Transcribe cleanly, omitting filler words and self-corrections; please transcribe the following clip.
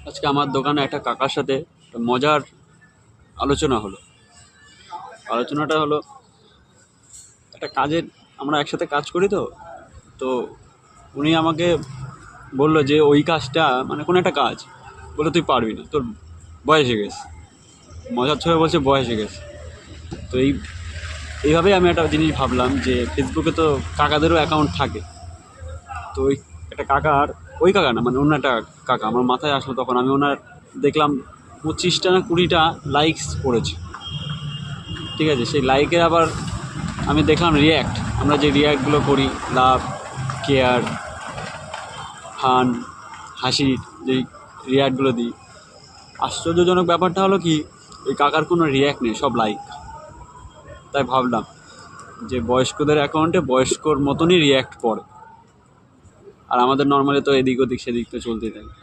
আজকে আমার দোকানে একটা কাকার সাথে একটা মজার আলোচনা হলো। আলোচনাটা হলো একটা কাজের, আমরা একসাথে কাজ করি তো তো উনি আমাকে বললো যে ওই কাজটা মানে কোনো একটা কাজ বলে তুই পারবি না, তোর বয়স হয়ে গেছে। মজার ছবে বলছে বয়স হয়ে গেছে। তো এইভাবেই আমি একটা জিনিস ভাবলাম যে ফেসবুকে তো কাকাদেরও অ্যাকাউন্ট থাকে। তো ওই একটা কাকার, ওই কাকা না মানে অন্য একটা কাকা আমার মাথায় আসলো, তখন আমি ওনার দেখলাম 25টা না 20টা লাইকস পড়েছে। ঠিক আছে, সেই লাইকের আবার আমি দেখলাম রিয়্যাক্ট, আমরা যে রিয়্যাক্টগুলো করি, লাভ, কেয়ার, ফান, হাসির যেই রিয়্যাক্টগুলো দিই, আশ্চর্যজনক ব্যাপারটা হলো কি ওই কাকার কোনো রিয়্যাক্ট নেই, সব লাইক। তাই ভাবলাম যে বয়স্কদের অ্যাকাউন্টে বয়স্কর মতনই রিয়্যাক্ট পড়ে, আর আমাদের নর্মালি তো এদিক ওদিক সেদিক তো চলতেই থাকে।